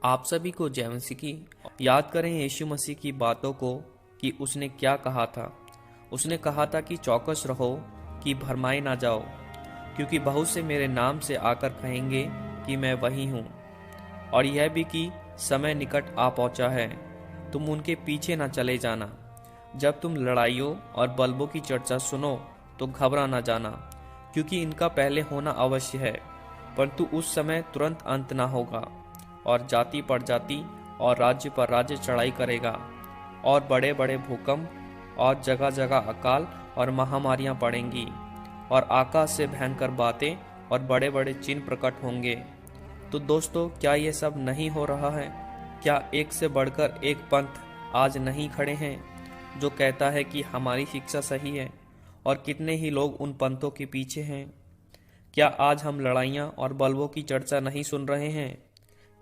आप सभी को जय मसीह की। याद करें यीशु मसीह की बातों को कि उसने क्या कहा था। उसने कहा था कि चौकस रहो कि भरमाए ना जाओ, क्योंकि बहुत से मेरे नाम से आकर कहेंगे कि मैं वही हूँ। और यह भी कि समय निकट आ पहुंचा है, तुम उनके पीछे ना चले जाना। जब तुम लड़ाइयों और बलवों की चर्चा सुनो तो घबरा ना जाना, क्योंकि इनका पहले होना अवश्य है, परंतु उस समय तुरंत अंत ना होगा। और जाति पर जाति और राज्य पर राज्य चढ़ाई करेगा, और बड़े बड़े भूकंप और जगह जगह अकाल और महामारियां पड़ेंगी, और आकाश से भयंकर बातें और बड़े बड़े चिन्ह प्रकट होंगे। तो दोस्तों, क्या ये सब नहीं हो रहा है? क्या एक से बढ़कर एक पंथ आज नहीं खड़े हैं जो कहता है कि हमारी शिक्षा सही है, और कितने ही लोग उन पंथों के पीछे हैं? क्या आज हम लड़ाइयाँ और बलवों की चर्चा नहीं सुन रहे हैं?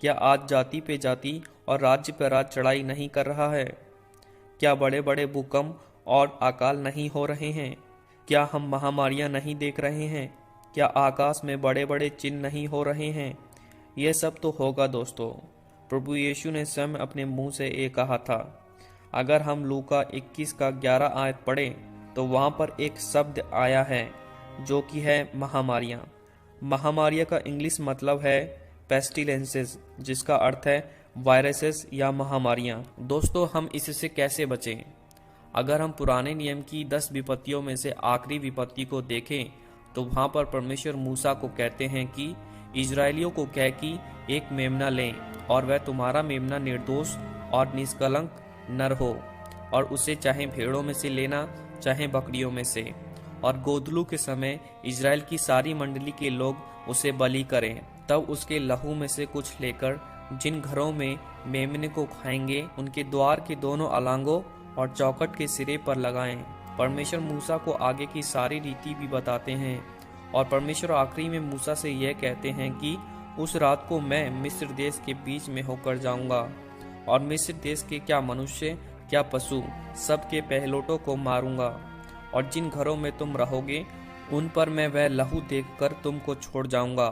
क्या आज जाति पे जाति और राज्य पे राज्य चढ़ाई नहीं कर रहा है? क्या बड़े बड़े भूकंप और अकाल नहीं हो रहे हैं? क्या हम महामारियां नहीं देख रहे हैं? क्या आकाश में बड़े बड़े चिन्ह नहीं हो रहे हैं? यह सब तो होगा दोस्तों। प्रभु यीशु ने स्वयं अपने मुंह से ये कहा था। अगर हम लूका 21 का 11 आयत पढ़ें तो वहां पर एक शब्द आया है जो कि है महामारियां। महामारियां का इंग्लिश मतलब है पेस्टिलेंसेस, जिसका अर्थ है वायरसेस या महामारियां। दोस्तों, हम इससे कैसे बचें? अगर हम पुराने नियम की 10 विपत्तियों में से आखिरी विपत्ति को देखें तो वहां पर परमेश्वर मूसा को कहते हैं कि इजरायलियों को कह कि एक मेमना लें, और वह तुम्हारा मेमना निर्दोष और निष्कलंक नर हो, और उसे चाहे भेड़ों में से लेना चाहे बकरियों में से। और गोधलू के समय इजराइल की सारी मंडली के लोग उसे बलि करें। तब उसके लहू में से कुछ लेकर जिन घरों में मेमने को खाएंगे उनके द्वार के दोनों अलांगों और चौखट के सिरे पर लगाएं। परमेश्वर मूसा को आगे की सारी रीति भी बताते हैं, और परमेश्वर आखिरी में मूसा से यह कहते हैं कि उस रात को मैं मिस्र देश के बीच में होकर जाऊंगा, और मिस्र देश के क्या मनुष्य क्या पशु सबके पहलोटों को मारूंगा, और जिन घरों में तुम रहोगे उन पर मैं वह लहू देखकर तुमको छोड़ जाऊंगा।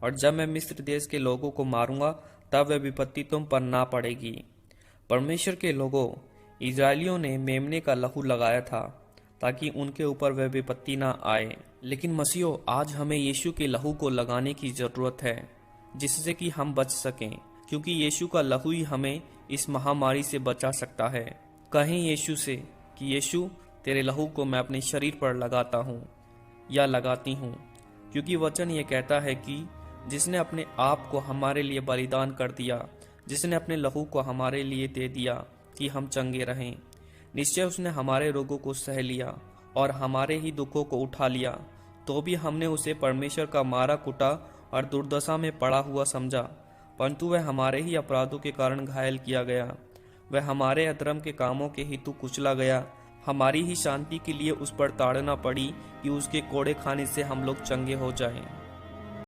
और जब मैं मिस्र देश के लोगों को मारूंगा तब वह विपत्ति तुम पर ना पड़ेगी। परमेश्वर के लोगों, इजरायलियों ने मेमने का लहू लगाया था ताकि उनके ऊपर वह विपत्ति ना आए। लेकिन मसीहो, आज हमें यीशु के लहू को लगाने की जरूरत है, जिससे कि हम बच सकें, क्योंकि यीशु का लहू ही हमें इस महामारी से बचा सकता है। कहें यीशु से कि यीशु, तेरे लहू को मैं अपने शरीर पर लगाता हूँ या लगाती हूँ, क्योंकि वचन ये कहता है कि जिसने अपने आप को हमारे लिए बलिदान कर दिया, जिसने अपने लहू को हमारे लिए दे दिया कि हम चंगे रहें, निश्चय उसने हमारे रोगों को सह लिया और हमारे ही दुखों को उठा लिया। तो भी हमने उसे परमेश्वर का मारा कुटा और दुर्दशा में पड़ा हुआ समझा, परंतु वह हमारे ही अपराधों के कारण घायल किया गया, वह हमारे अधर्म के कामों के हेतु कुचला गया। हमारी ही शांति के लिए उस पर ताड़ना पड़ी कि उसके कोड़े खाने से हम लोग चंगे हो जाएं।